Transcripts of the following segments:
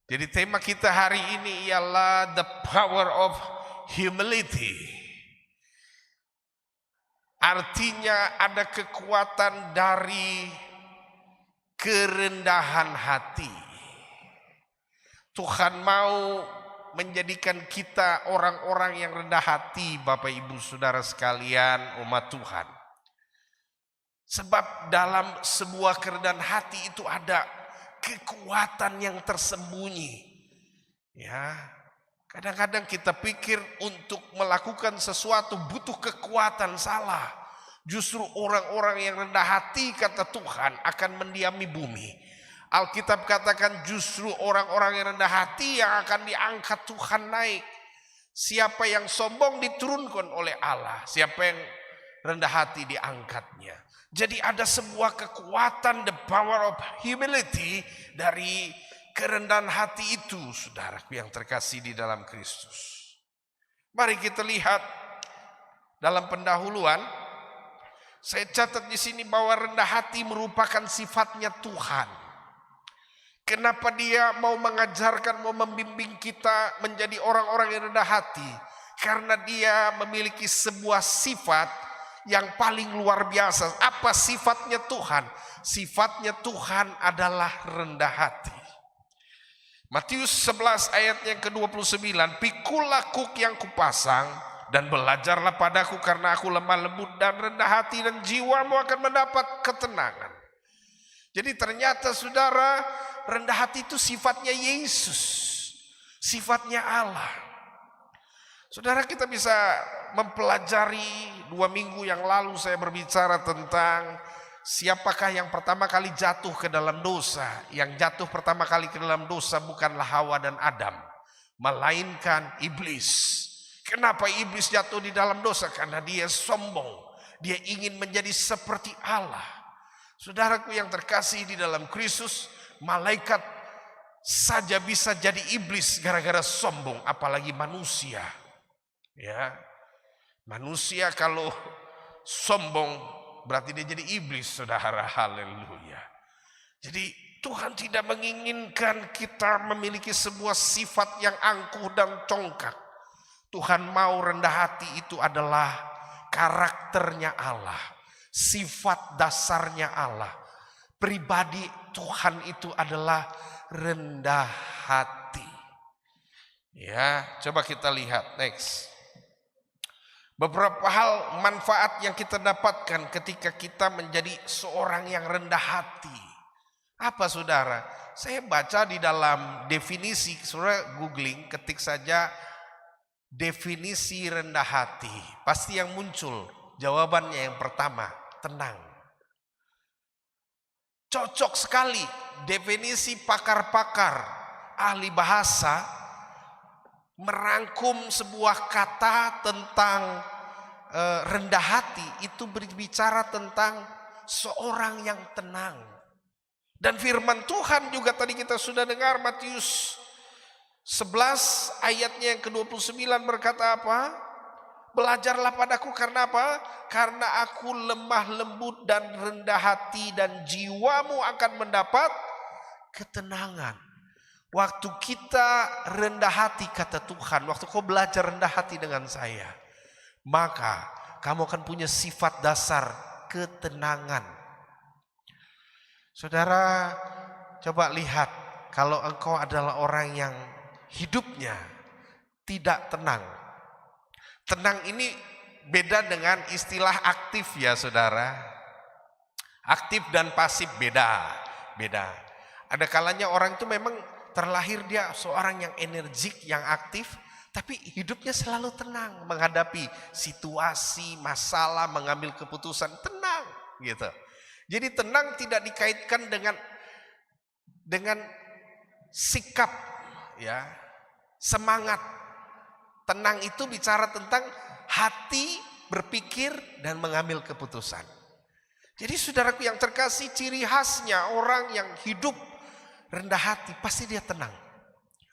Jadi tema kita hari ini ialah the power of humility. Artinya ada kekuatan dari kerendahan hati. Tuhan mau menjadikan kita orang-orang yang rendah hati, Bapak Ibu Saudara sekalian, umat Tuhan. Sebab dalam sebuah kerendahan hati itu ada kekuatan yang tersembunyi. Ya, kadang-kadang kita pikir untuk melakukan sesuatu butuh kekuatan, salah. Justru orang-orang yang rendah hati, kata Tuhan, akan mendiami bumi. Alkitab katakan justru orang-orang yang rendah hati yang akan diangkat Tuhan naik. Siapa yang sombong diturunkan oleh Allah, siapa yang rendah hati diangkatnya. Jadi ada sebuah kekuatan, the power of humility, dari kerendahan hati itu, saudaraku yang terkasih di dalam Kristus. Mari kita lihat dalam pendahuluan. Saya catat di sini bahwa rendah hati merupakan sifatnya Tuhan. Kenapa dia mau mengajarkan, mau membimbing kita menjadi orang-orang yang rendah hati? Karena dia memiliki sebuah sifat yang paling luar biasa. Apa sifatnya Tuhan? Sifatnya Tuhan adalah rendah hati. Matius 11 ayat yang ke-29, pikulah kuk yang kupasang dan belajarlah padaku karena aku lemah lembut dan rendah hati dan jiwamu akan mendapat ketenangan. Jadi ternyata saudara, rendah hati itu sifatnya Yesus, sifatnya Allah. Saudara, kita bisa mempelajari 2 minggu yang lalu saya berbicara tentang siapakah yang pertama kali jatuh ke dalam dosa. Yang jatuh pertama kali ke dalam dosa bukanlah Hawa dan Adam, melainkan iblis. Kenapa iblis jatuh di dalam dosa? Karena dia sombong, dia ingin menjadi seperti Allah. Saudaraku yang terkasih di dalam Kristus, malaikat saja bisa jadi iblis gara-gara sombong, apalagi manusia. Ya, manusia kalau sombong berarti dia jadi iblis, saudara. Haleluya. Jadi Tuhan tidak menginginkan kita memiliki sebuah sifat yang angkuh dan congkak. Tuhan mau rendah hati itu adalah karakternya Allah, sifat dasarnya Allah. Pribadi Tuhan itu adalah rendah hati. Ya, coba kita lihat next. Beberapa hal manfaat yang kita dapatkan ketika kita menjadi seorang yang rendah hati. Apa saudara? Saya baca di dalam definisi, saudara googling, ketik saja definisi rendah hati. Pasti yang muncul jawabannya yang pertama, tenang. Cocok sekali definisi pakar-pakar ahli bahasa merangkum sebuah kata tentang rendah hati itu berbicara tentang seorang yang tenang. Dan firman Tuhan juga tadi kita sudah dengar, Matius 11 ayatnya yang ke-29 berkata apa? Belajarlah padaku karena apa? Karena aku lemah lembut dan rendah hati dan jiwamu akan mendapat ketenangan. Waktu kita rendah hati, kata Tuhan, waktu kau belajar rendah hati dengan saya, maka kamu akan punya sifat dasar ketenangan. Saudara, coba lihat, kalau engkau adalah orang yang hidupnya tidak tenang. Tenang ini beda dengan istilah aktif ya saudara. Aktif dan pasif beda. Ada kalanya orang itu memang terlahir dia seorang yang energik, yang aktif, tapi hidupnya selalu tenang menghadapi situasi, masalah, mengambil keputusan, tenang gitu. Jadi tenang tidak dikaitkan dengan sikap, ya, semangat. Tenang itu bicara tentang hati berpikir dan mengambil keputusan. Jadi saudaraku yang terkasih, ciri khasnya orang yang hidup rendah hati pasti dia tenang.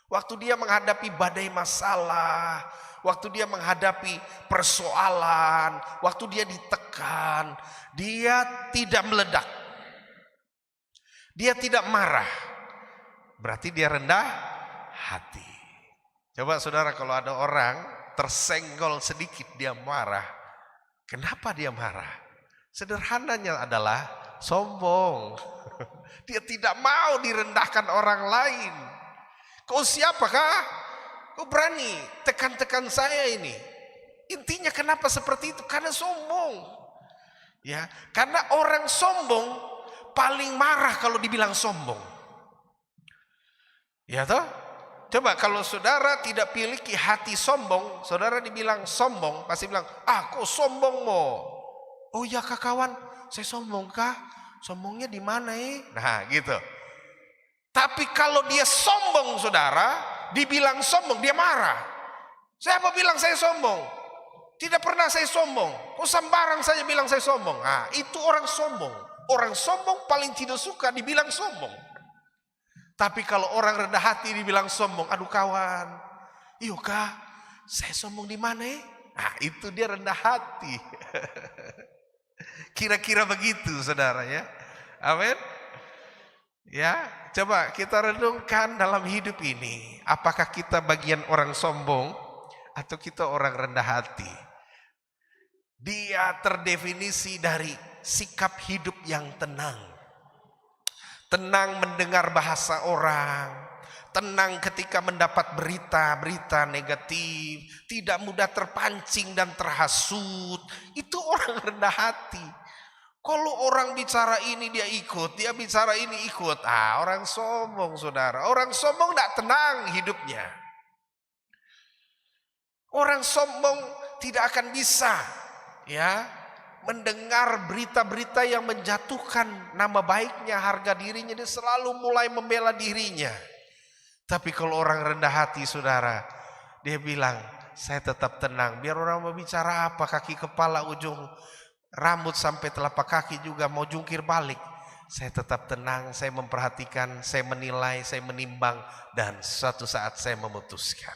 Waktu dia menghadapi badai masalah, waktu dia menghadapi persoalan, waktu dia ditekan, dia tidak meledak. Dia tidak marah. Berarti dia rendah hati. Coba saudara, kalau ada orang tersenggol sedikit dia marah. Kenapa dia marah? Sederhananya adalah sombong. Dia tidak mau direndahkan orang lain. Kau siapakah? Kau berani tekan-tekan saya ini. Intinya kenapa seperti itu? Karena sombong. Ya, karena orang sombong paling marah kalau dibilang sombong. Ya toh? Coba kalau saudara tidak memiliki hati sombong, saudara dibilang sombong, pasti bilang, "Ah, kok sombong mo?" "Oh ya kak kawan, saya sombong kah? Sombongnya di mana Nah, gitu. Tapi kalau dia sombong saudara, dibilang sombong, dia marah. Siapa bilang saya sombong? Tidak pernah saya sombong. Oh, sembarang saja bilang saya sombong. Nah, itu orang sombong. Orang sombong paling tidak suka dibilang sombong. Tapi kalau orang rendah hati dibilang sombong, aduh kawan, iyo kak, saya sombong di mana Nah, itu dia rendah hati. Kira-kira begitu saudara ya. Amin. Ya, coba kita renungkan dalam hidup ini, apakah kita bagian orang sombong atau kita orang rendah hati? Dia terdefinisi dari sikap hidup yang tenang. Tenang mendengar bahasa orang, tenang ketika mendapat berita-berita negatif, tidak mudah terpancing dan terhasut. Itu orang rendah hati. Kalau orang bicara ini dia ikut, dia bicara ini ikut. Orang sombong saudara. Orang sombong tidak tenang hidupnya. Orang sombong tidak akan bisa mendengar berita-berita yang menjatuhkan nama baiknya, harga dirinya. Dia selalu mulai membela dirinya. Tapi kalau orang rendah hati saudara, dia bilang, saya tetap tenang. Biar orang mau bicara apa, kaki kepala ujung rambut sampai telapak kaki juga mau jungkir balik, saya tetap tenang, saya memperhatikan, saya menilai, saya menimbang, dan suatu saat saya memutuskan.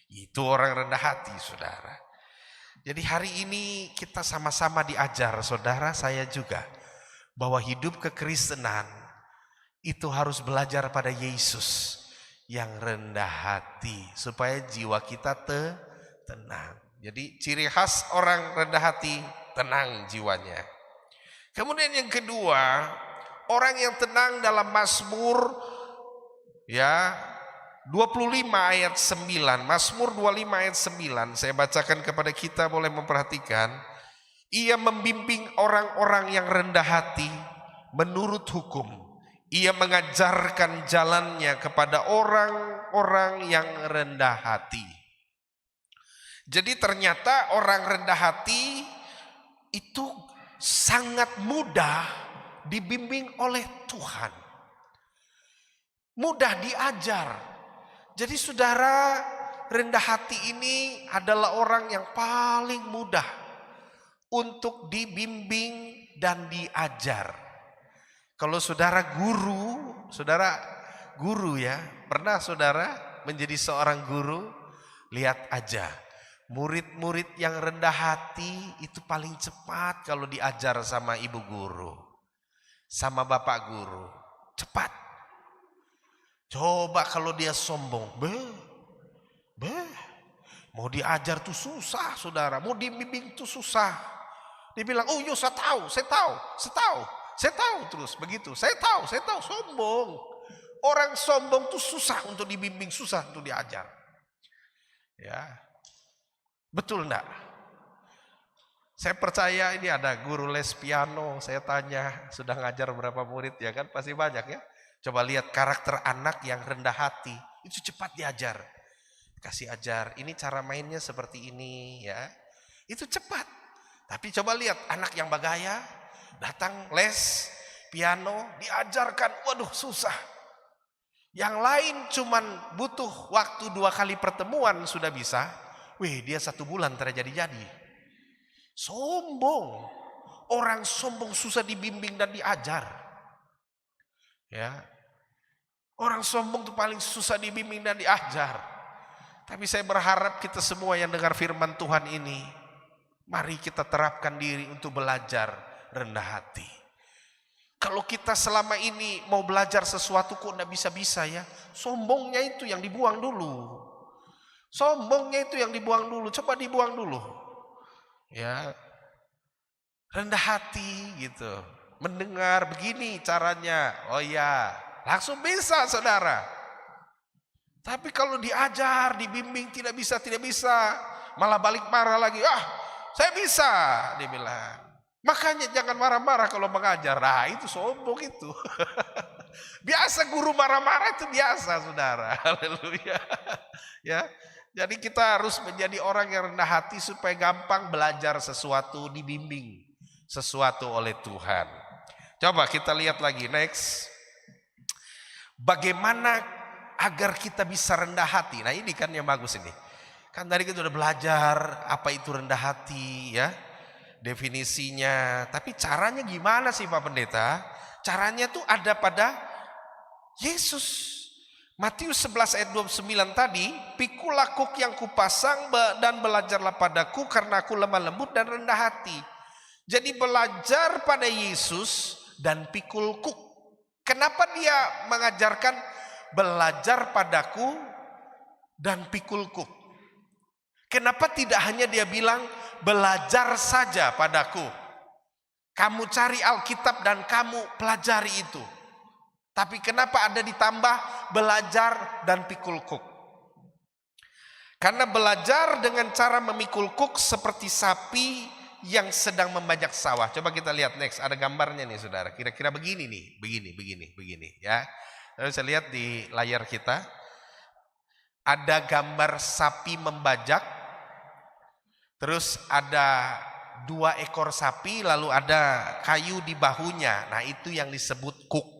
Itu orang rendah hati saudara. Jadi hari ini kita sama-sama diajar, saudara, saya juga, bahwa hidup kekristenan itu harus belajar pada Yesus yang rendah hati, supaya jiwa kita tenang. Jadi ciri khas orang rendah hati, tenang jiwanya. Kemudian yang kedua, orang yang tenang dalam Mazmur 25 ayat 9, Mazmur 25 ayat 9, saya bacakan kepada kita, boleh memperhatikan. Ia membimbing orang-orang yang rendah hati menurut hukum. Ia mengajarkan jalannya kepada orang-orang yang rendah hati. Jadi ternyata orang rendah hati itu sangat mudah dibimbing oleh Tuhan. Mudah diajar. Jadi saudara, rendah hati ini adalah orang yang paling mudah untuk dibimbing dan diajar. Kalau saudara guru ya, pernah saudara menjadi seorang guru? Lihat aja, murid-murid yang rendah hati itu paling cepat kalau diajar sama ibu guru, sama bapak guru, cepat. Coba kalau dia sombong, mau diajar tuh susah saudara, mau dibimbing tuh susah. Dia bilang, oh yo saya tahu terus begitu, saya tahu, sombong. Orang sombong tuh susah untuk dibimbing, susah untuk diajar. Ya, betul enggak? Saya percaya ini ada guru les piano, saya tanya sudah ngajar berapa murid ya kan, pasti banyak ya. Coba lihat karakter anak yang rendah hati, itu cepat diajar. Kasih ajar, ini cara mainnya seperti ini ya. Itu cepat. Tapi coba lihat anak yang bagaya, datang les piano, diajarkan, waduh susah. Yang lain cuman butuh waktu 2 kali pertemuan sudah bisa. Dia 1 bulan terjadi-jadi. Sombong. Orang sombong susah dibimbing dan diajar. Ya. Orang sombong itu paling susah dibimbing dan diajar. Tapi saya berharap kita semua yang dengar firman Tuhan ini, mari kita terapkan diri untuk belajar rendah hati. Kalau kita selama ini mau belajar sesuatu kok enggak bisa-bisa ya, sombongnya itu yang dibuang dulu. Sombongnya itu yang dibuang dulu, coba dibuang dulu. Ya, rendah hati gitu. Mendengar begini caranya, oh ya, langsung bisa saudara. Tapi kalau diajar, dibimbing tidak bisa, malah balik marah lagi. Saya bisa, dia bilang. Makanya jangan marah-marah kalau mengajar. Nah, itu sombong itu. Biasa guru marah-marah itu biasa, saudara. Haleluya. Ya. Jadi kita harus menjadi orang yang rendah hati supaya gampang belajar sesuatu, dibimbing sesuatu oleh Tuhan. Coba kita lihat lagi, next. Bagaimana agar kita bisa rendah hati? Nah, ini kan yang bagus ini. Kan tadi kita sudah belajar apa itu rendah hati ya, definisinya. Tapi caranya gimana sih Pak Pendeta? Caranya tuh ada pada Yesus. Matius 11 ayat 29 tadi, pikulah kuk yang kupasang dan belajarlah padaku karena aku lemah lembut dan rendah hati. Jadi belajar pada Yesus dan pikul kuk. Kenapa dia mengajarkan belajar padaku dan pikul kuk? Kenapa tidak hanya dia bilang belajar saja padaku? Kamu cari Alkitab dan kamu pelajari itu. Tapi kenapa ada ditambah belajar dan pikul kuk? Karena belajar dengan cara memikul kuk seperti sapi yang sedang membajak sawah. Coba kita lihat next, ada gambarnya nih saudara. Kira-kira begini nih, begini ya. Lalu saya lihat di layar kita. Ada gambar sapi membajak. Terus ada 2 ekor sapi, lalu ada kayu di bahunya. Nah, itu yang disebut kuk.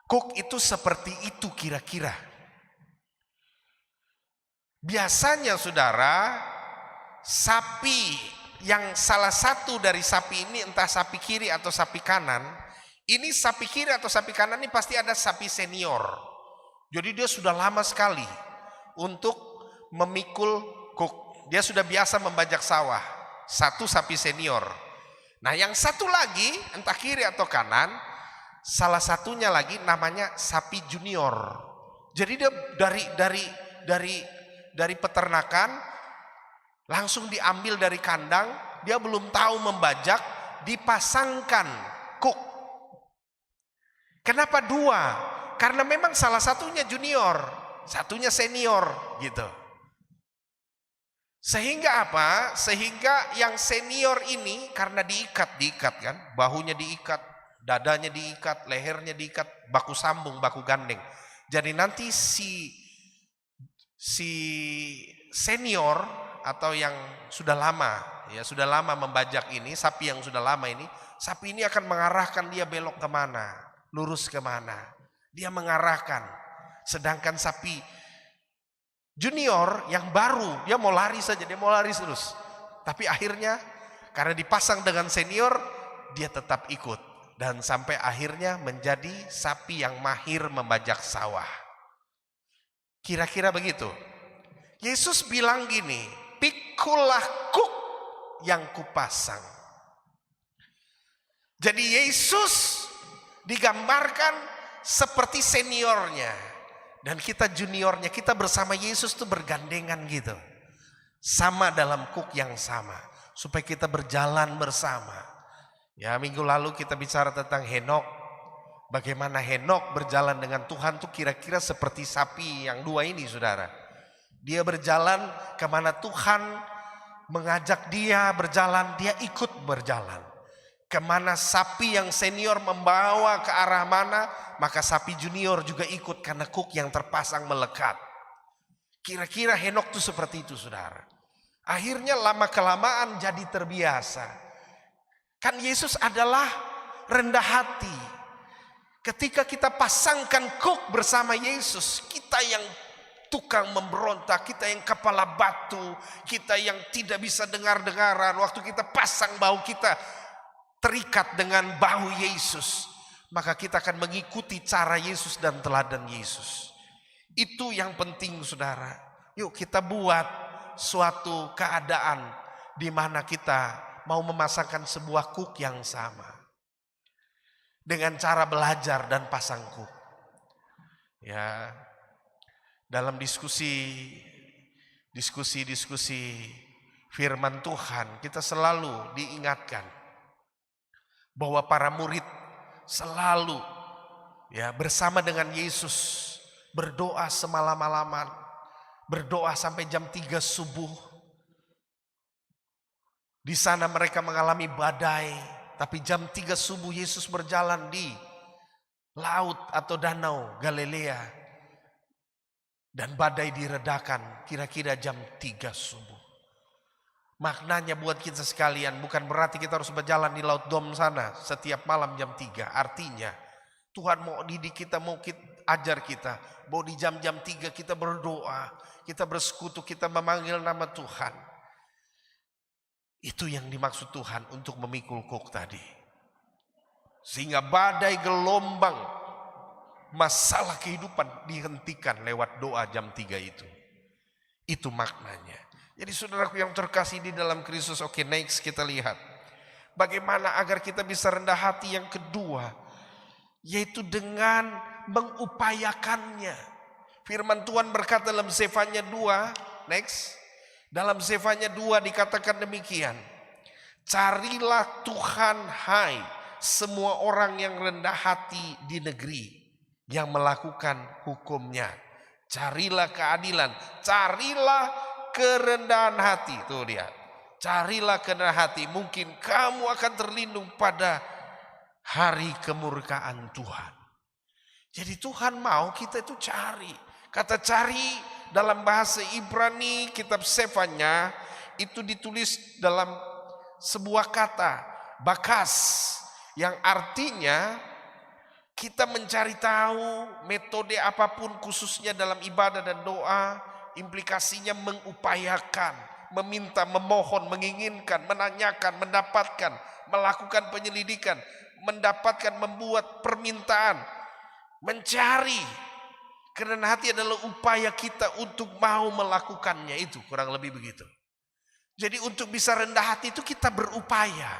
Kuk itu seperti itu kira-kira. Biasanya saudara, sapi yang salah satu dari sapi ini, entah sapi kiri atau sapi kanan, ini sapi kiri atau sapi kanan ini pasti ada sapi senior. Jadi dia sudah lama sekali untuk memikul kuk. Dia sudah biasa membajak sawah. Satu sapi senior. Nah, yang satu lagi, entah kiri atau kanan, salah satunya lagi namanya sapi junior. Jadi dia dari peternakan langsung diambil dari kandang, dia belum tahu membajak, dipasangkan kuk. Kenapa 2? Karena memang salah satunya junior, satunya senior gitu. Sehingga apa? Sehingga yang senior ini karena diikat kan, bahunya diikat, dadanya diikat, lehernya diikat, baku sambung, baku gandeng. Jadi nanti si senior atau yang sudah lama membajak ini, sapi yang sudah lama ini, sapi ini akan mengarahkan dia belok kemana, lurus kemana. Dia mengarahkan. Sedangkan sapi junior yang baru, dia mau lari saja, dia mau lari terus. Tapi akhirnya karena dipasang dengan senior, dia tetap ikut. Dan sampai akhirnya menjadi sapi yang mahir membajak sawah. Kira-kira begitu. Yesus bilang gini, pikulah kuk yang kupasang. Jadi Yesus digambarkan seperti seniornya. Dan kita juniornya, kita bersama Yesus tuh bergandengan gitu. Sama dalam kuk yang sama. Supaya kita berjalan bersama. Ya, minggu lalu kita bicara tentang Henok. Bagaimana Henok berjalan dengan Tuhan tuh kira-kira seperti sapi yang 2 ini saudara. Dia berjalan kemana Tuhan mengajak dia berjalan, dia ikut berjalan. Kemana sapi yang senior membawa ke arah mana, maka sapi junior juga ikut karena kuk yang terpasang melekat. Kira-kira Henok tuh seperti itu saudara. Akhirnya lama-kelamaan jadi terbiasa. Kan Yesus adalah rendah hati. Ketika kita pasangkan kuk bersama Yesus, kita yang tukang memberontak, kita yang kepala batu, kita yang tidak bisa dengar-dengaran, waktu kita pasang bahu kita terikat dengan bahu Yesus, maka kita akan mengikuti cara Yesus dan teladan Yesus. Itu yang penting saudara. Yuk kita buat suatu keadaan di mana kita mau memasangkan sebuah kuk yang sama. dengan cara belajar dan pasangku. Ya, dalam diskusi firman Tuhan, kita selalu diingatkan bahwa para murid selalu ya bersama dengan Yesus berdoa semalam-malaman, berdoa sampai jam 3 subuh. Di sana mereka mengalami badai, tapi jam 3 subuh Yesus berjalan di laut atau danau Galilea. Dan badai diredakan kira-kira jam 3 subuh. Maknanya buat kita sekalian bukan berarti kita harus berjalan di laut Dom sana setiap malam jam 3. Artinya Tuhan mau didik kita, mau ajar kita bahwa di jam-jam 3 kita berdoa, kita bersekutu, kita memanggil nama Tuhan. Itu yang dimaksud Tuhan untuk memikul kuk tadi. Sehingga badai, gelombang, masalah kehidupan dihentikan lewat doa jam 3 itu. Itu maknanya. Jadi saudaraku yang terkasih di dalam Kristus, oke, next kita lihat. Bagaimana agar kita bisa rendah hati yang kedua, yaitu dengan mengupayakannya. Firman Tuhan berkata dalam Zefanya 2, next. Dalam Zefanya 2 dikatakan demikian. Carilah Tuhan, hai semua orang yang rendah hati di negeri, yang melakukan hukumnya. Carilah keadilan, carilah kerendahan hati. Tuh dia, carilah kerendahan hati. Mungkin kamu akan terlindung pada hari kemurkaan Tuhan. Jadi Tuhan mau kita itu cari. Kata cari dalam bahasa Ibrani kitab Zefanya itu ditulis dalam sebuah kata bakas, yang artinya kita mencari tahu metode apapun, khususnya dalam ibadah dan doa, implikasinya mengupayakan, meminta, memohon, menginginkan, menanyakan, mendapatkan, melakukan penyelidikan, mendapatkan, membuat permintaan, mencari. Karena hati adalah upaya kita untuk mau melakukannya, itu kurang lebih begitu. Jadi untuk bisa rendah hati itu kita berupaya.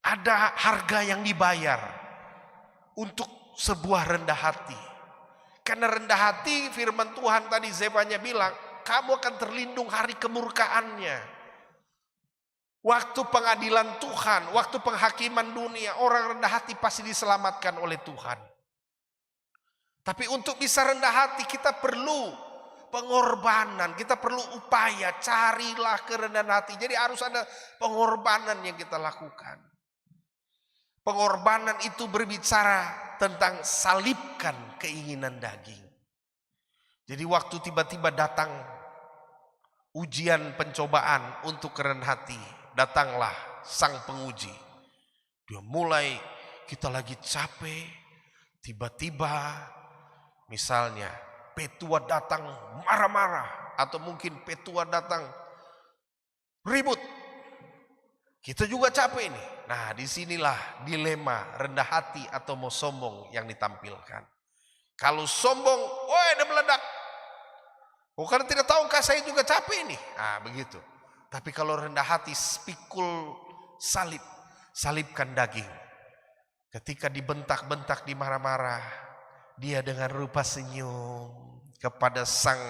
Ada harga yang dibayar untuk sebuah rendah hati. Karena rendah hati, firman Tuhan tadi Zefanya bilang, kamu akan terlindung hari kemurkaannya. Waktu pengadilan Tuhan, waktu penghakiman dunia, orang rendah hati pasti diselamatkan oleh Tuhan. Tapi untuk bisa rendah hati kita perlu pengorbanan, kita perlu upaya, carilah kerendahan hati. Jadi harus ada pengorbanan yang kita lakukan. Pengorbanan itu berbicara tentang salibkan keinginan daging. Jadi waktu tiba-tiba datang ujian pencobaan untuk kerendahan hati, datanglah sang penguji. Dia mulai, kita lagi capek, tiba-tiba misalnya petua datang marah-marah, atau mungkin petua datang ribut. Kita juga capek nih. Nah, disinilah dilema rendah hati atau mau sombong yang ditampilkan. Kalau sombong, wah ada meledak. Oh, karena tidak tahukah saya juga capek nih. Nah, begitu. Tapi kalau rendah hati, pikul salib, salibkan daging. Ketika dibentak-bentak, dimarah-marah, dia dengan rupa senyum kepada sang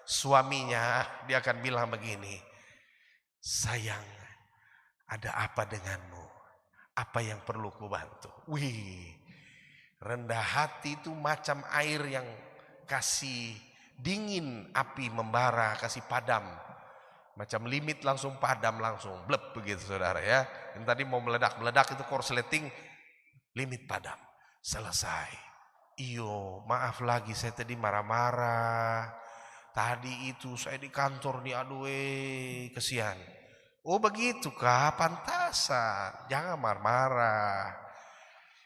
suaminya, dia akan bilang begini, sayang, ada apa denganmu? Apa yang perlu ku bantu? Wih, rendah hati itu macam air yang kasih dingin, api membara, kasih padam. Macam limit langsung padam, langsung blep begitu saudara ya. Yang tadi mau meledak-meledak itu korsleting, limit padam, selesai. Iyo, maaf lagi saya tadi marah-marah. Tadi itu saya di kantor nih, aduh kesian. Oh begitu kah, pantasan. Jangan marah-marah.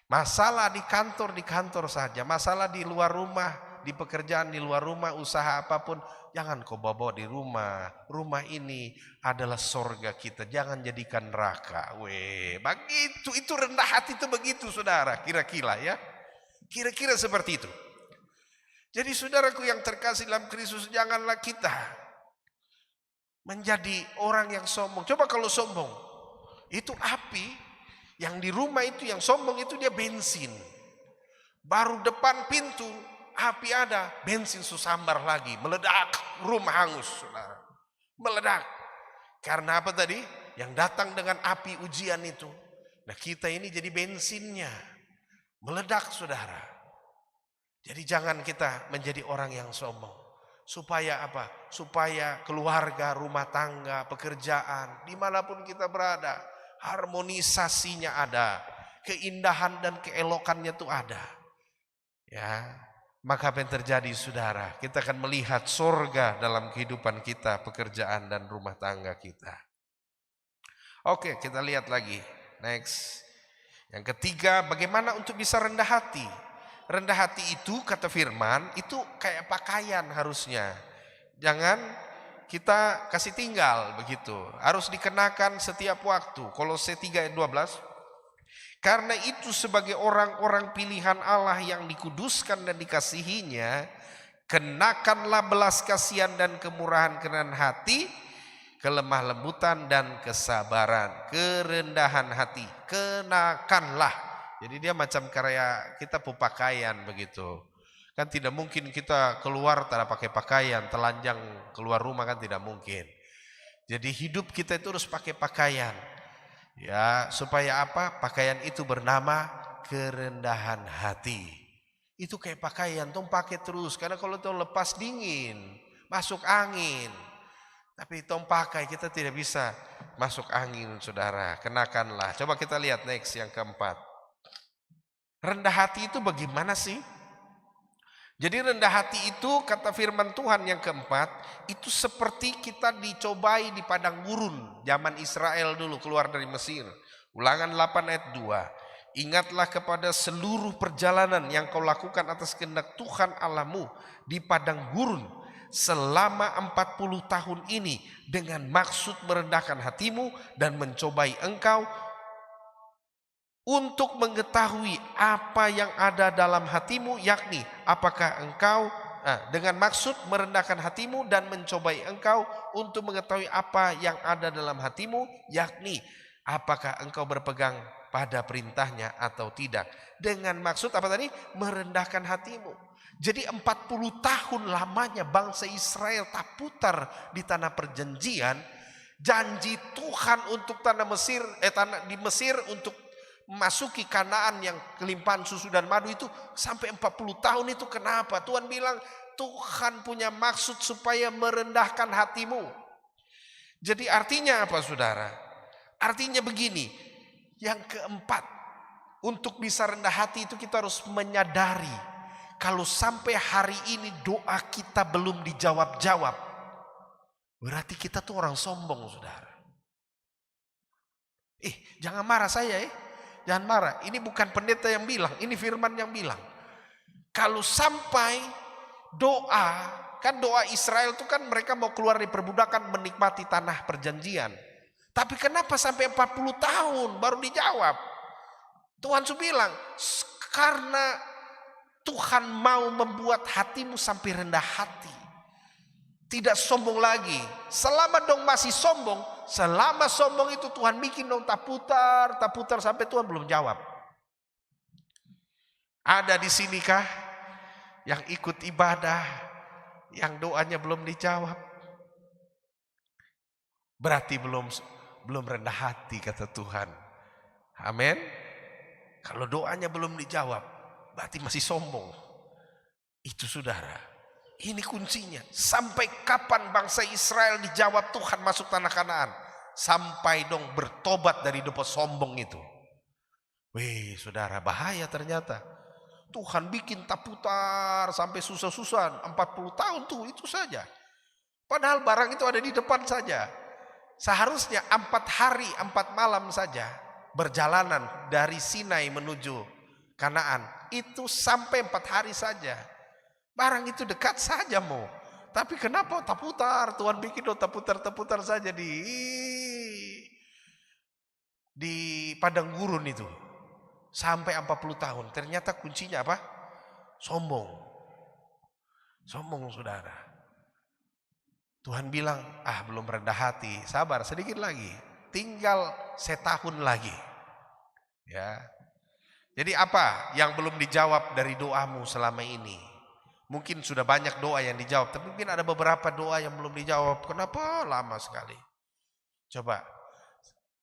Masalah di kantor saja. Masalah di luar rumah, di pekerjaan di luar rumah, usaha apapun, jangan kau bawa di rumah. Rumah ini adalah sorga kita, jangan jadikan neraka. Begitu, itu rendah hati itu begitu saudara, kira-kira ya. Kira-kira seperti itu. Jadi saudaraku yang terkasih dalam Kristus, janganlah kita menjadi orang yang sombong. Coba kalau sombong, itu api Yang di rumah itu, yang sombong itu dia bensin. Baru depan pintu, api ada, bensin susambar lagi, meledak, rumah hangus, saudara. Meledak. Karena apa tadi? Yang datang dengan api ujian itu. Nah kita ini jadi bensinnya. Meledak, saudara. Jadi jangan kita menjadi orang yang sombong. Supaya apa? Supaya keluarga, rumah tangga, pekerjaan, dimanapun kita berada, harmonisasinya ada. Keindahan dan keelokannya itu ada. Ya, maka apa yang terjadi, saudara? Kita akan melihat surga dalam kehidupan kita, pekerjaan dan rumah tangga kita. Oke, kita lihat lagi. Next. Yang ketiga, bagaimana untuk bisa rendah hati? Rendah hati itu, kata firman, itu kayak pakaian harusnya. Jangan kita kasih tinggal begitu. Harus dikenakan setiap waktu. Kolose 3 ayat 12. Karena itu sebagai orang-orang pilihan Allah yang dikuduskan dan dikasihinya, kenakanlah belas kasihan dan kemurahan kerendahan hati, kelemah lembutan dan kesabaran, kerendahan hati, kenakanlah. Jadi dia macam karya kita pakaian begitu. Kan tidak mungkin kita keluar tak pakai pakaian, telanjang keluar rumah kan tidak mungkin. Jadi hidup kita itu harus pakai pakaian. Ya, supaya apa? Pakaian itu bernama kerendahan hati. Itu kayak pakaian, tong pakai terus. Karena kalau tong lepas dingin, masuk angin. Tapi tong pakai, kita tidak bisa masuk angin, saudara. Kenakanlah. Coba kita lihat next yang keempat. Rendah hati itu bagaimana sih? Jadi rendah hati itu, kata firman Tuhan yang keempat, itu seperti kita dicobai di padang gurun zaman Israel dulu keluar dari Mesir. Ulangan 8 ayat 2. Ingatlah kepada seluruh perjalanan yang kau lakukan atas kehendak Tuhan Allahmu di padang gurun selama 40 tahun ini dengan maksud merendahkan hatimu dan mencobai engkau untuk mengetahui apa yang ada dalam hatimu, yakni apakah engkau dengan maksud merendahkan hatimu dan mencobai engkau untuk mengetahui apa yang ada dalam hatimu, yakni apakah engkau berpegang pada perintahnya atau tidak. Dengan maksud apa tadi? Merendahkan hatimu. Jadi 40 tahun lamanya bangsa Israel tak putar di tanah perjanjian. Janji Tuhan untuk tanah di Mesir untuk memasuki Kanaan yang kelimpahan susu dan madu itu sampai 40 tahun itu kenapa? Tuhan bilang Tuhan punya maksud supaya merendahkan hatimu. Jadi artinya apa, saudara? Artinya begini, yang keempat, untuk bisa rendah hati itu kita harus menyadari kalau sampai hari ini doa kita belum dijawab-jawab, berarti kita tuh orang sombong, saudara. Jangan marah saya Jangan marah, ini bukan pendeta yang bilang, ini firman yang bilang. Kalau sampai doa, kan doa Israel itu kan mereka mau keluar dari perbudakan menikmati tanah perjanjian. Tapi kenapa sampai 40 tahun baru dijawab? Tuhan sudah bilang, karena Tuhan mau membuat hatimu sampai rendah hati. Tidak sombong lagi. Selama dong masih sombong, selama sombong itu Tuhan bikin dong tak putar sampai Tuhan belum jawab. Ada di sinikah yang ikut ibadah, yang doanya belum dijawab? Berarti belum rendah hati, kata Tuhan. Amin. Kalau doanya belum dijawab, berarti masih sombong. Itu, saudara. Ini kuncinya. Sampai kapan bangsa Israel dijawab Tuhan masuk tanah Kanaan? Sampai dong bertobat dari dosa sombong itu. Wih, saudara, bahaya ternyata. Tuhan bikin tak putar sampai susah-susah 40 tahun tuh, itu saja. Padahal barang itu ada di depan saja. Seharusnya 4 hari 4 malam saja berjalanan dari Sinai menuju Kanaan. Itu sampai 4 hari saja. Barang itu dekat saja mau. Tapi kenapa tak putar? Tuhan bikin tak putar saja di padang gurun itu. Sampai 40 tahun. Ternyata kuncinya apa? Sombong. Sombong, saudara. Tuhan bilang, belum rendah hati. Sabar sedikit lagi. Tinggal setahun lagi. Ya. Jadi apa yang belum dijawab dari doamu selama ini? Mungkin sudah banyak doa yang dijawab, tapi mungkin ada beberapa doa yang belum dijawab. Kenapa lama sekali? Coba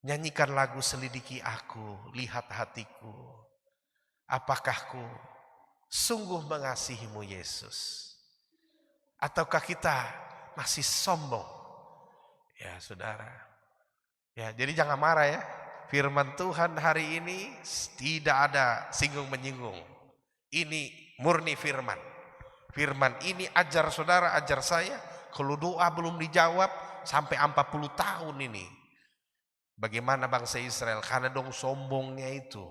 nyanyikan lagu Selidiki Aku, Lihat Hatiku. Apakah ku sungguh mengasihimu Yesus? Ataukah kita masih sombong? Ya saudara. Ya, jadi jangan marah ya. Firman Tuhan hari ini tidak ada singgung menyinggung. Ini murni firman. Firman ini ajar saudara, ajar saya. Kalau doa belum dijawab sampai 40 tahun ini. Bagaimana bangsa Israel? Karena dong sombongnya itu.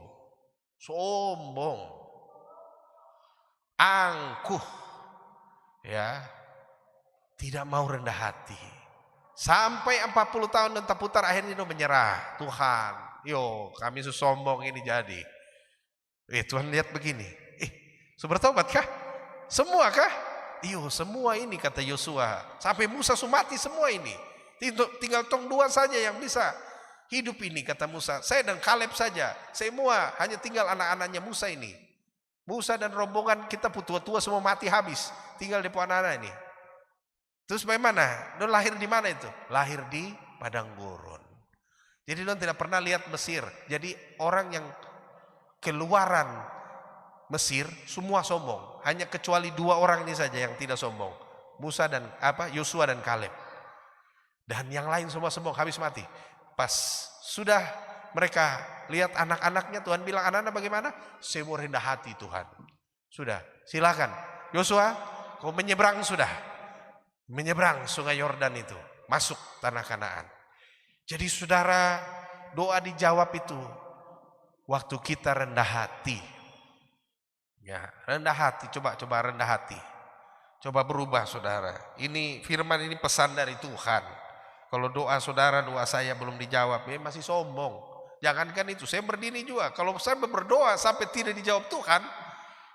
Sombong. Angkuh. Ya. Tidak mau rendah hati. Sampai 40 tahun dan terputar akhirnya dia menyerah. Tuhan, yo kami sombong ini jadi. Tuhan lihat begini. Bertobat kah? Semua kah? Iyo semua ini kata Yosua. Sampai Musa sumati semua ini. Tinggal tong dua saja yang bisa hidup ini kata Musa. Saya dan Kaleb saja. Semua hanya tinggal anak-anaknya Musa ini. Musa dan rombongan kita tua-tua semua mati habis. Tinggal di anak-anak ini. Terus bagaimana? Don lahir di mana itu? Lahir di padang gurun. Jadi don tidak pernah lihat Mesir. Jadi orang yang keluaran Mesir semua sombong. Hanya kecuali 2 orang ini saja yang tidak sombong. Musa dan Yosua dan Kaleb. Dan yang lain semua sombong habis mati. Pas sudah mereka lihat anak-anaknya, Tuhan bilang, anak-anak bagaimana? Saya mau rendah hati Tuhan. Sudah, silakan. Yosua, kau menyeberang sudah. Menyeberang sungai Yordan itu, masuk tanah Kanaan. Jadi saudara, doa dijawab itu waktu kita rendah hati. Ya, rendah hati, coba rendah hati. Coba berubah saudara. Ini firman ini pesan dari Tuhan. Kalau doa saudara, doa saya belum dijawab, masih sombong. Jangankan itu, saya berdiri juga. Kalau saya berdoa sampai tidak dijawab Tuhan,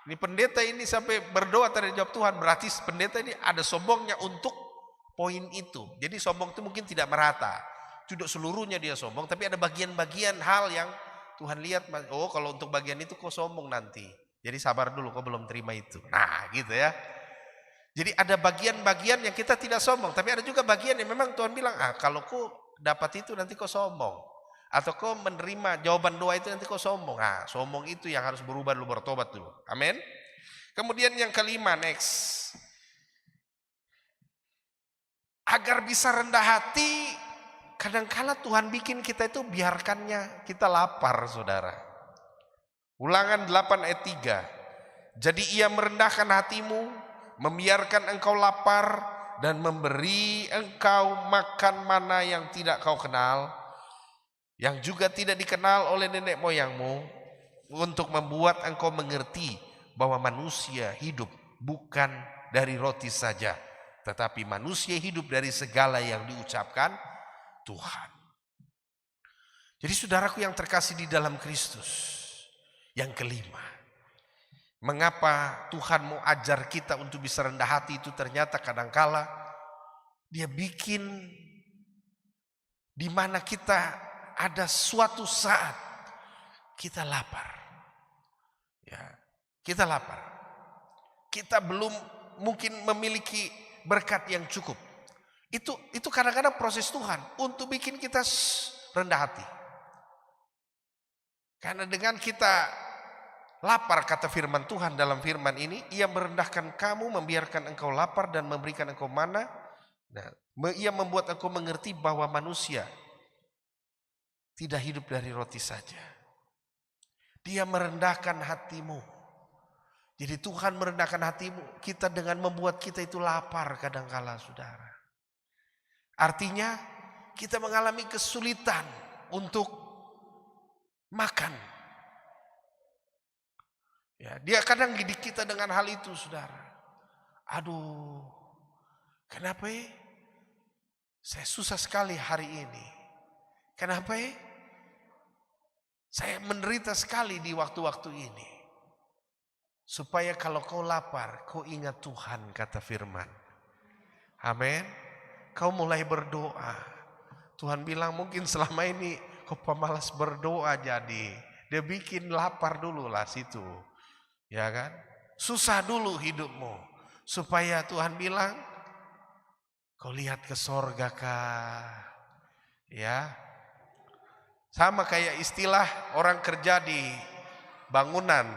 ini pendeta ini sampai berdoa tidak dijawab Tuhan, berarti pendeta ini ada sombongnya untuk poin itu. Jadi sombong itu mungkin tidak merata. Tidak seluruhnya dia sombong, tapi ada bagian-bagian hal yang Tuhan lihat, oh kalau untuk bagian itu kok sombong nanti. Jadi sabar dulu, kok belum terima itu. Nah gitu ya. Jadi ada bagian-bagian yang kita tidak sombong, tapi ada juga bagian yang memang Tuhan bilang, kalau kok dapat itu nanti kok sombong. Atau kau menerima jawaban doa itu nanti kau sombong. Sombong itu yang harus berubah dulu, bertobat dulu. Amin. Kemudian yang kelima, next. Agar bisa rendah hati, kadangkala Tuhan bikin kita itu biarkannya kita lapar, saudara. Ulangan 8 ayat 3. Jadi ia merendahkan hatimu, membiarkan engkau lapar, dan memberi engkau makan mana yang tidak kau kenal, yang juga tidak dikenal oleh nenek moyangmu, untuk membuat engkau mengerti bahwa manusia hidup bukan dari roti saja, tetapi manusia hidup dari segala yang diucapkan Tuhan. Jadi saudaraku yang terkasih di dalam Kristus, yang kelima, mengapa Tuhan mau ajar kita untuk bisa rendah hati itu? Ternyata kadangkala dia bikin di mana kita ada suatu saat kita lapar. Ya, kita lapar. Kita belum mungkin memiliki berkat yang cukup. Itu kadang-kadang proses Tuhan untuk bikin kita rendah hati. Karena dengan kita lapar, kata firman Tuhan dalam firman ini, ia merendahkan kamu, membiarkan engkau lapar dan memberikan engkau mana. Nah, ia membuat engkau mengerti bahwa manusia tidak hidup dari roti saja. Dia merendahkan hatimu. Jadi Tuhan merendahkan hatimu kita dengan membuat kita itu lapar kadangkala, saudara. Artinya kita mengalami kesulitan untuk makan. Ya, dia kadang didik kita dengan hal itu, saudara. Aduh, kenapa ya? Saya susah sekali hari ini. Kenapa ya? Saya menderita sekali di waktu-waktu ini. Supaya kalau kau lapar, kau ingat Tuhan, kata firman. Amin. Kau mulai berdoa. Tuhan bilang mungkin selama ini kau pemalas berdoa jadi. Dia bikin lapar dulu lah situ. Ya kan? Susah dulu hidupmu. Supaya Tuhan bilang, kau lihat ke sorga kah? Ya. Sama kayak istilah orang kerja di bangunan.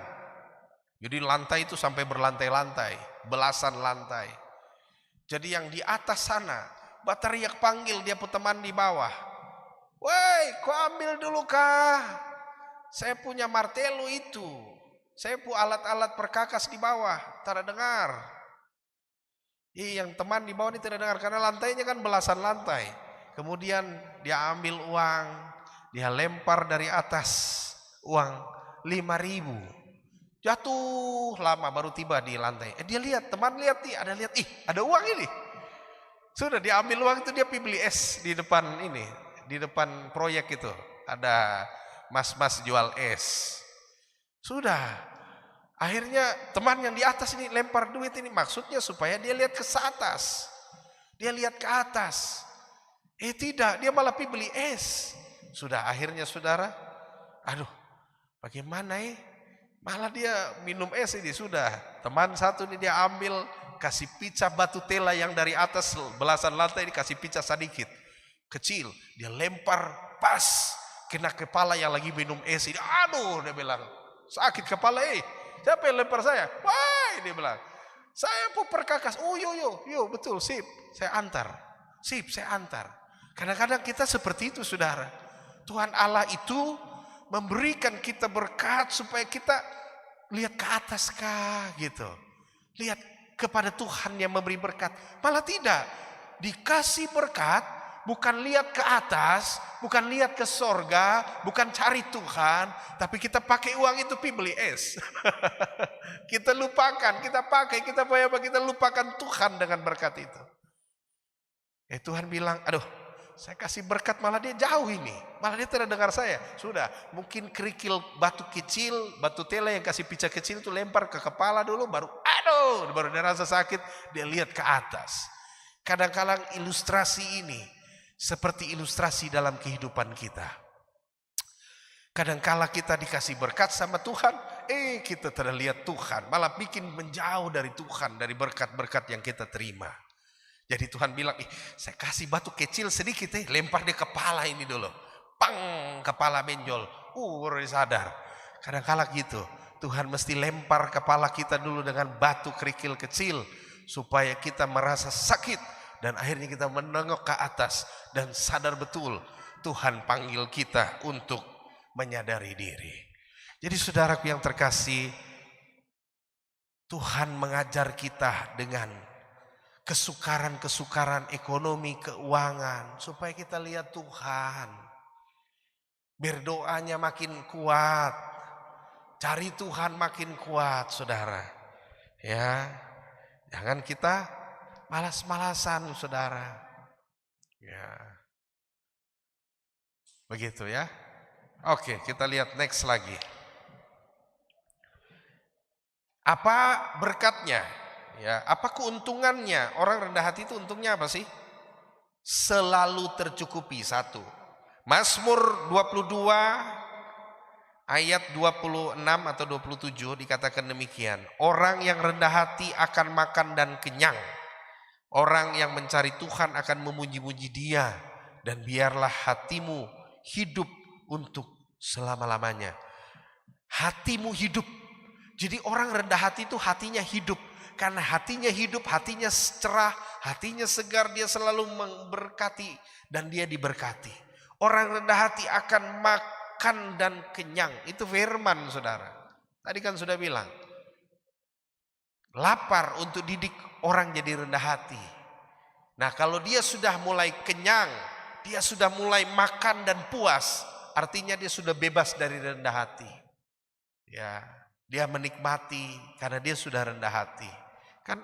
Jadi lantai itu sampai berlantai-lantai, belasan lantai. Jadi yang di atas sana, teriak panggil dia teman di bawah. Woi, kau ambil dulu kah? Saya punya martelo itu. Saya punya alat-alat perkakas di bawah. Tidak dengar. Yang teman di bawah ini tidak dengar. Karena lantainya kan belasan lantai. Kemudian dia ambil uang. Dia lempar dari atas. Uang 5.000. Jatuh lama baru tiba di lantai. Dia lihat, teman lihat nih. Ada uang ini. Sudah diambil uang itu dia pergi beli es di depan ini. Di depan proyek itu. Ada mas-mas jual es. Sudah. Akhirnya teman yang di atas ini lempar duit ini. Maksudnya supaya dia lihat ke atas. Dia lihat ke atas. Tidak, dia malah pergi beli es. Sudah akhirnya saudara. Aduh, bagaimana malah dia minum es ini sudah. Teman satu ini dia ambil. Kasih picah batu tela yang dari atas belasan lantai ini. Kasih picah sedikit. Kecil. Dia lempar pas. Kena kepala yang lagi minum es ini. Aduh, dia bilang. Sakit kepala siapa yang lempar saya? Wah, dia bilang. Saya mau perkakas. Oh yo betul sip. Saya antar. Sip saya antar. Kadang-kadang kita seperti itu saudara. Tuhan Allah itu memberikan kita berkat supaya kita lihat ke atas kah gitu. Lihat kepada Tuhan yang memberi berkat. Malah tidak. Dikasih berkat bukan lihat ke atas, bukan lihat ke sorga, bukan cari Tuhan, tapi kita pakai uang itu pergi beli es. Kita lupakan, kita pakai, kita lupakan Tuhan dengan berkat itu. Tuhan bilang, aduh, saya kasih berkat malah dia jauh ini. Malah dia tidak dengar saya. Sudah, mungkin kerikil batu kecil, batu tela yang kasih picah kecil itu lempar ke kepala dulu, baru dia rasa sakit, dia lihat ke atas. Kadang-kadang ilustrasi ini seperti ilustrasi dalam kehidupan kita. Kadang-kala kita dikasih berkat sama Tuhan, kita tidak lihat Tuhan, malah bikin menjauh dari Tuhan, dari berkat-berkat yang kita terima. Jadi Tuhan bilang, saya kasih batu kecil sedikit, lempar di kepala ini dulu. Pang, kepala benjol. Baru sadar. Kadang-kala gitu. Tuhan mesti lempar kepala kita dulu dengan batu kerikil kecil. Supaya kita merasa sakit. Dan akhirnya kita menengok ke atas. Dan sadar betul Tuhan panggil kita untuk menyadari diri. Jadi saudaraku yang terkasih, Tuhan mengajar kita dengan kesukaran-kesukaran ekonomi, keuangan, supaya kita lihat Tuhan. Berdoanya makin kuat, cari Tuhan makin kuat, saudara. Ya, jangan kita malas-malasan, saudara. Ya, begitu ya. Oke, kita lihat next lagi. Apa berkatnya? Ya, apa keuntungannya? Orang rendah hati itu untungnya apa sih? Selalu tercukupi. Satu, Mazmur 22 ayat 26 atau 27 dikatakan demikian. Orang yang rendah hati akan makan dan kenyang. Orang yang mencari Tuhan akan memuji-muji Dia. Dan biarlah hatimu hidup untuk selama-lamanya. Hatimu hidup. Jadi orang rendah hati itu hatinya hidup. Karena hatinya hidup, hatinya cerah, hatinya segar, dia selalu memberkati dan dia diberkati. Orang rendah hati akan makan dan kenyang. Itu firman saudara. Tadi kan sudah bilang. Lapar untuk didik orang jadi rendah hati. Nah kalau dia sudah mulai kenyang, dia sudah mulai makan dan puas. Artinya dia sudah bebas dari rendah hati. Ya, dia menikmati karena dia sudah rendah hati. Kan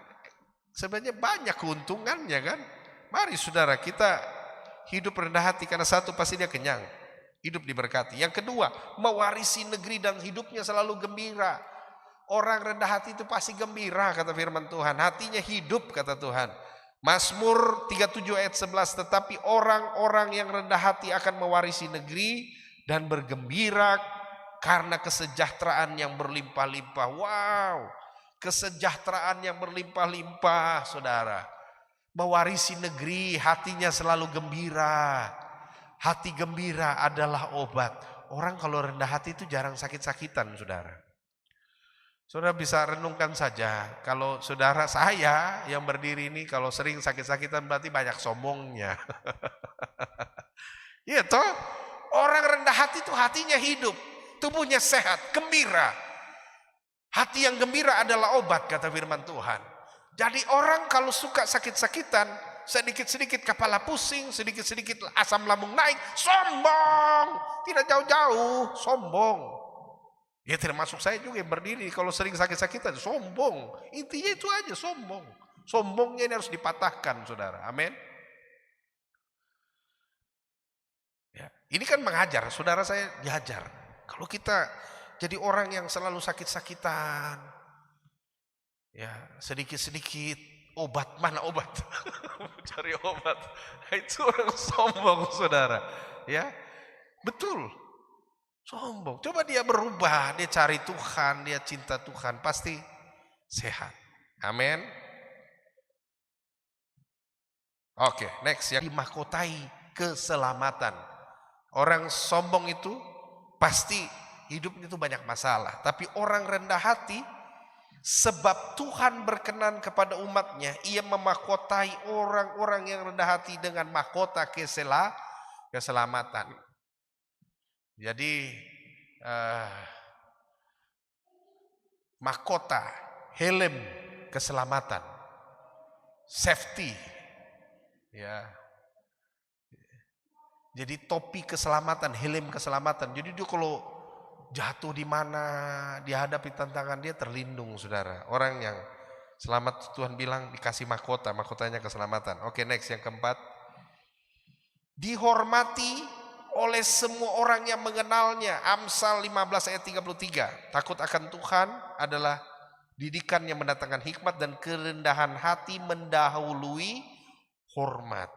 sebenarnya banyak keuntungannya kan. Mari saudara kita hidup rendah hati karena satu pasti dia kenyang. Hidup diberkati. Yang kedua mewarisi negeri dan hidupnya selalu gembira. Orang rendah hati itu pasti gembira kata firman Tuhan. Hatinya hidup kata Tuhan. Mazmur 37 ayat 11. Tetapi orang-orang yang rendah hati akan mewarisi negeri dan bergembira karena kesejahteraan yang berlimpah-limpah. Wow, kesejahteraan yang berlimpah-limpah, saudara. Mewarisi negeri, hatinya selalu gembira. Hati gembira adalah obat. Orang kalau rendah hati itu jarang sakit-sakitan, saudara. Saudara bisa renungkan saja, kalau saudara saya yang berdiri ini kalau sering sakit-sakitan berarti banyak sombongnya. Iya toh, orang rendah hati itu hatinya hidup, tubuhnya sehat, gembira. Hati yang gembira adalah obat, kata firman Tuhan. Jadi orang kalau suka sakit-sakitan, sedikit-sedikit kepala pusing, sedikit-sedikit asam lambung naik, sombong. Tidak jauh-jauh, sombong. Ya termasuk saya juga yang berdiri kalau sering sakit-sakitan, sombong. Intinya itu aja, sombong. Sombongnya ini harus dipatahkan, saudara. Amin. Ya, ini kan mengajar, saudara saya diajar. Kalau kita jadi orang yang selalu sakit-sakitan, ya sedikit-sedikit obat, mana obat? Cari obat, itu orang sombong, saudara. Ya, betul, sombong. Coba dia berubah, dia cari Tuhan, dia cinta Tuhan, pasti sehat. Amin. Oke, next, yang dimahkotai keselamatan. Orang sombong itu pasti hidupnya itu banyak masalah. Tapi orang rendah hati, sebab Tuhan berkenan kepada umatnya, ia memahkotai orang-orang yang rendah hati dengan mahkota keselamatan. Jadi mahkota, helm keselamatan, safety, ya. Jadi topi keselamatan, helm keselamatan. Jadi dia kalau jatuh di mana, dihadapi tantangan, dia terlindung, saudara. Orang yang selamat, Tuhan bilang dikasih mahkota, mahkotanya keselamatan. Oke, next, yang keempat. Dihormati oleh semua orang yang mengenalnya. Amsal 15 ayat 33. Takut akan Tuhan adalah didikan yang mendatangkan hikmat, dan kerendahan hati mendahului hormat.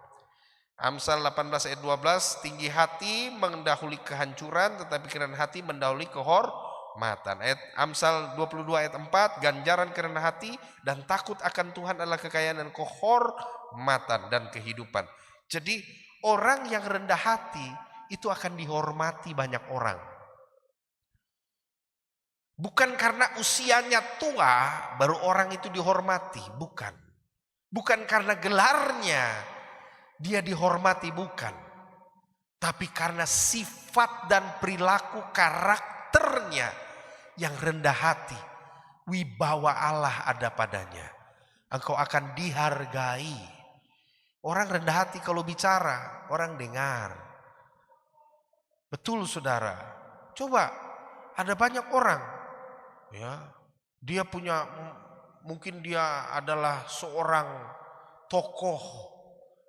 Amsal 18 ayat 12, tinggi hati mendahului kehancuran, tetapi kerendahan hati mendahului kehormatan. Amsal 22 ayat 4, ganjaran kerendahan hati dan takut akan Tuhan adalah kekayaan dan kehormatan dan kehidupan. Jadi orang yang rendah hati itu akan dihormati banyak orang. Bukan karena usianya tua baru orang itu dihormati, bukan. Bukan karena gelarnya dia dihormati, bukan. Tapi karena sifat dan perilaku karakternya yang rendah hati. Wibawa Allah ada padanya. Engkau akan dihargai. Orang rendah hati kalau bicara, orang dengar. Betul, saudara. Coba, ada banyak orang, ya, dia punya, mungkin dia adalah seorang tokoh,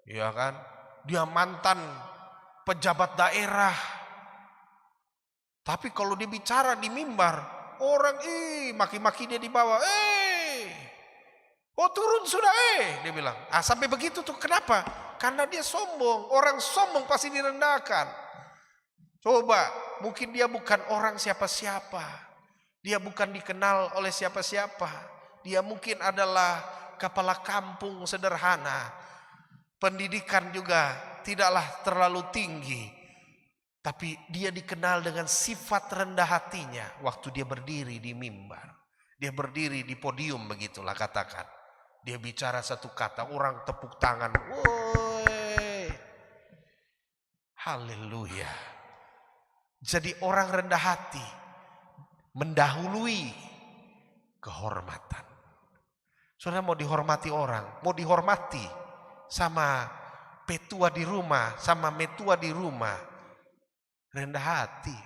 ya kan, dia mantan pejabat daerah. Tapi kalau dia bicara di mimbar, orang maki-maki dia di bawah, oh turun sudah, dia bilang. Sampai begitu tuh, kenapa? Karena dia sombong. Orang sombong pasti direndahkan. Coba, mungkin dia bukan orang siapa-siapa. Dia bukan dikenal oleh siapa-siapa. Dia mungkin adalah kepala kampung sederhana. Pendidikan juga tidaklah terlalu tinggi. Tapi dia dikenal dengan sifat rendah hatinya waktu dia berdiri di mimbar. Dia berdiri di podium, begitulah katakan. Dia bicara satu kata, orang tepuk tangan. Woi. Haleluya. Jadi orang rendah hati mendahului kehormatan. Saudara mau dihormati orang, mau dihormati sama petua di rumah, sama metua di rumah, rendah hati.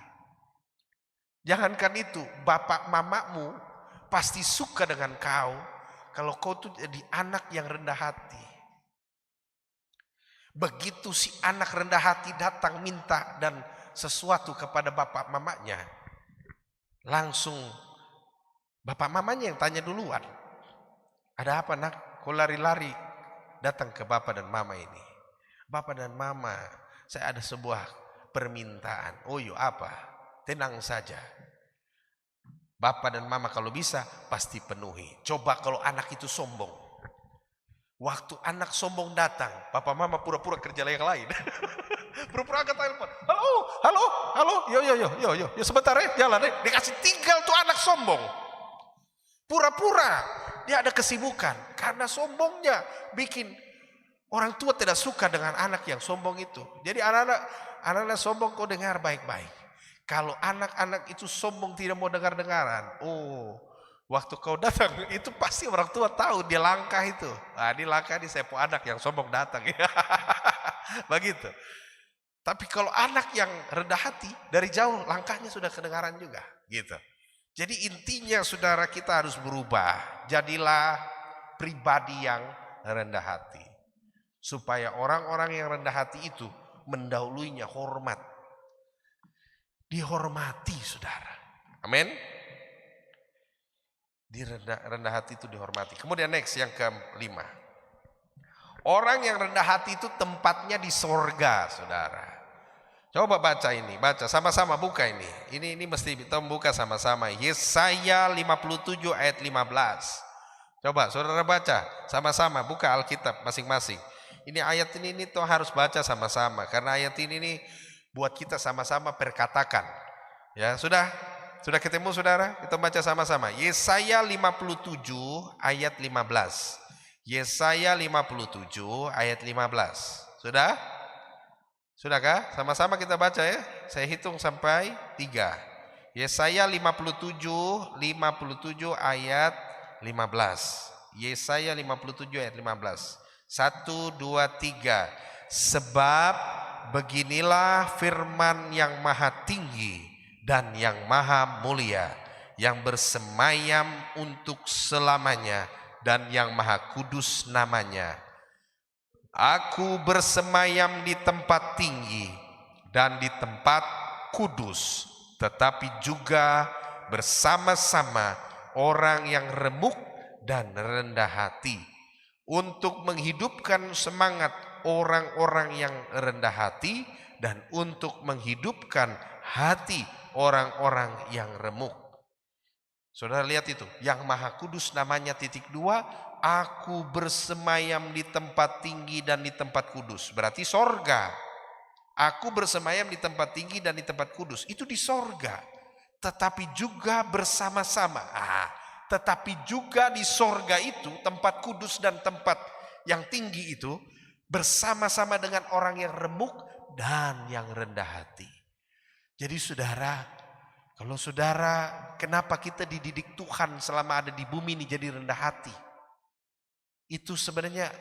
Jangankan itu, bapak mamamu pasti suka dengan kau kalau kau tuh jadi anak yang rendah hati. Begitu si anak rendah hati datang minta dan sesuatu kepada bapak mamanya, langsung bapak mamanya yang tanya duluan. Ada apa nak? Kau lari-lari datang ke bapak dan mama ini. Bapak dan mama, saya ada sebuah permintaan. Oh iya, apa? Tenang saja. Bapak dan mama kalau bisa pasti penuhi. Coba kalau anak itu sombong. Waktu anak sombong datang, papa mama pura-pura kerja yang lain. Pura-pura angkat telepon. Halo, halo, halo. Yo, sebentar ya, jalan ya. Dikasih tinggal tuh anak sombong. Pura-pura dia ada kesibukan. Karena sombongnya bikin orang tua tidak suka dengan anak yang sombong itu. Jadi anak-anak sombong kau dengar baik-baik. Kalau anak-anak itu sombong tidak mau dengar-dengaran, waktu kau datang itu pasti orang tua tahu dia langkah itu. Nah, ini langkah ini saya anak yang sombong datang. Begitu. Tapi kalau anak yang rendah hati dari jauh langkahnya sudah kedengaran juga, gitu. Jadi intinya saudara kita harus berubah. Jadilah pribadi yang rendah hati. Supaya orang-orang yang rendah hati itu mendahuluinya hormat. Dihormati saudara. Amin. Di rendah hati itu dihormati. Kemudian next yang kelima. Orang yang rendah hati itu tempatnya di sorga saudara. Coba baca ini, baca sama-sama buka ini. Ini mesti kita buka sama-sama. Yesaya 57 ayat 15. Coba saudara baca sama-sama, buka Alkitab masing-masing. Ini ayat ini tuh harus baca sama-sama karena ayat ini nih buat kita sama-sama perkatakan. Ya, sudah ketemu saudara? Kita baca sama-sama. Yesaya 57 ayat 15. Yesaya 57 ayat 15. Sudah? Sudahkah? Sama-sama kita baca ya. Saya hitung sampai 3. Yesaya 57 ayat 15. Yesaya 57 ayat 15. 1, 2, 3. Sebab beginilah firman yang maha tinggi dan yang maha mulia, yang bersemayam untuk selamanya dan yang maha kudus namanya. Aku bersemayam di tempat tinggi dan di tempat kudus, tetapi juga bersama-sama orang yang remuk dan rendah hati, untuk menghidupkan semangat orang-orang yang rendah hati dan untuk menghidupkan hati orang-orang yang remuk. Saudara lihat itu, yang maha kudus namanya (2), aku bersemayam di tempat tinggi dan di tempat kudus. Berarti sorga. Aku bersemayam di tempat tinggi dan di tempat kudus. Itu di sorga. Tetapi juga bersama-sama. Tetapi juga di sorga itu, tempat kudus dan tempat yang tinggi itu, bersama-sama dengan orang yang remuk dan yang rendah hati. Jadi saudara, kalau saudara, kenapa kita dididik Tuhan selama ada di bumi ini jadi rendah hati? Itu sebenarnya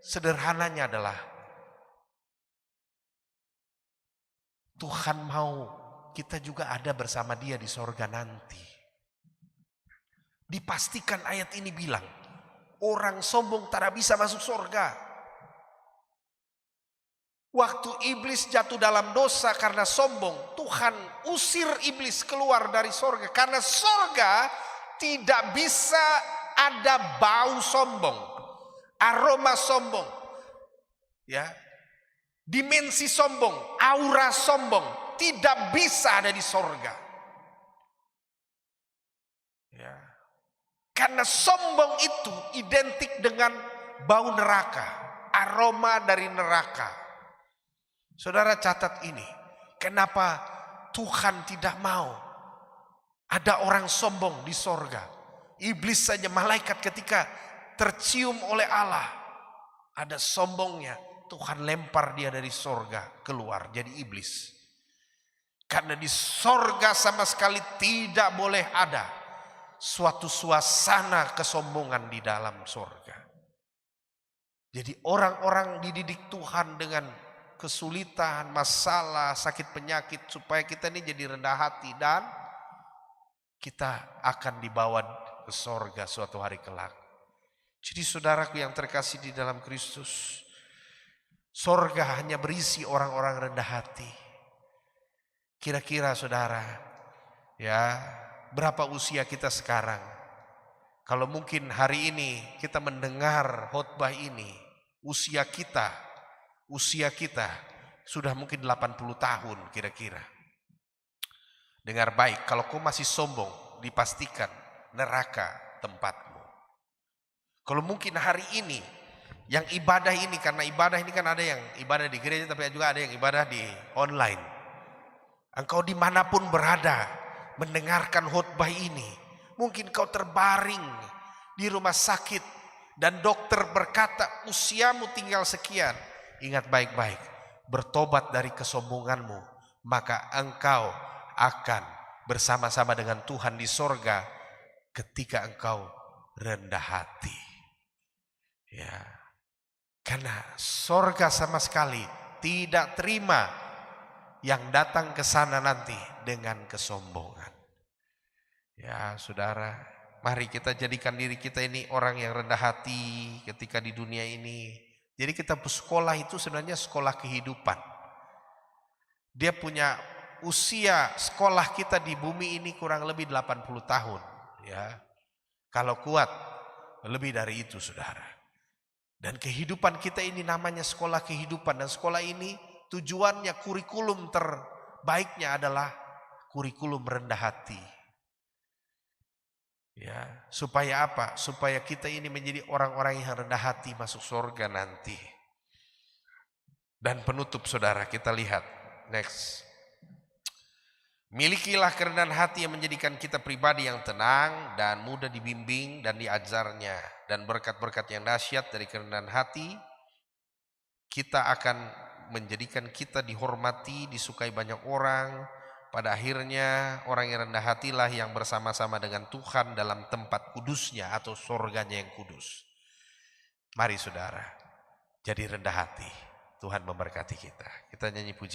sederhananya adalah Tuhan mau kita juga ada bersama Dia di sorga nanti. Dipastikan ayat ini bilang, orang sombong tak bisa masuk sorga. Waktu iblis jatuh dalam dosa karena sombong, Tuhan usir iblis keluar dari sorga. Karena sorga tidak bisa ada bau sombong, aroma sombong, ya, dimensi sombong, aura sombong, tidak bisa ada di sorga. Ya. Karena sombong itu identik dengan bau neraka, aroma dari neraka. Saudara catat ini, kenapa Tuhan tidak mau ada orang sombong di sorga. Iblis saja, malaikat ketika tercium oleh Allah, ada sombongnya, Tuhan lempar dia dari sorga keluar jadi iblis. Karena di sorga sama sekali tidak boleh ada suatu suasana kesombongan di dalam sorga. Jadi orang-orang dididik Tuhan dengan kesulitan, masalah, sakit penyakit, supaya kita ini jadi rendah hati dan kita akan dibawa ke sorga suatu hari kelak. Jadi saudaraku yang terkasih di dalam Kristus, sorga hanya berisi orang-orang rendah hati. Kira-kira saudara, ya, berapa usia kita sekarang? Kalau mungkin hari ini kita mendengar khotbah ini, usia kita sudah mungkin 80 tahun kira-kira. Dengar baik, kalau kau masih sombong, dipastikan neraka tempatmu. Kalau mungkin hari ini yang ibadah ini, karena ibadah ini kan ada yang ibadah di gereja tapi juga ada yang ibadah di online. Engkau dimanapun berada mendengarkan khotbah ini, mungkin kau terbaring di rumah sakit dan dokter berkata usiamu tinggal sekian. Ingat baik-baik, bertobat dari kesombonganmu, maka engkau akan bersama-sama dengan Tuhan di sorga ketika engkau rendah hati. Ya, karena sorga sama sekali tidak terima yang datang ke sana nanti dengan kesombongan. Ya saudara, mari kita jadikan diri kita ini orang yang rendah hati ketika di dunia ini. Jadi kita sekolah itu sebenarnya sekolah kehidupan. Dia punya usia sekolah kita di bumi ini kurang lebih 80 tahun. Ya, kalau kuat lebih dari itu saudara. Dan kehidupan kita ini namanya sekolah kehidupan. Dan sekolah ini tujuannya, kurikulum terbaiknya adalah kurikulum rendah hati. Ya, supaya apa? Supaya kita ini menjadi orang-orang yang rendah hati masuk surga nanti. Dan penutup saudara, kita lihat next. Milikilah kerendahan hati yang menjadikan kita pribadi yang tenang dan mudah dibimbing dan diajarnya. Dan berkat-berkat yang dahsyat dari kerendahan hati, kita akan menjadikan kita dihormati, disukai banyak orang. Pada akhirnya orang yang rendah hatilah yang bersama-sama dengan Tuhan dalam tempat kudusnya atau surganya yang kudus. Mari saudara, jadi rendah hati. Tuhan memberkati kita. Kita nyanyi puji.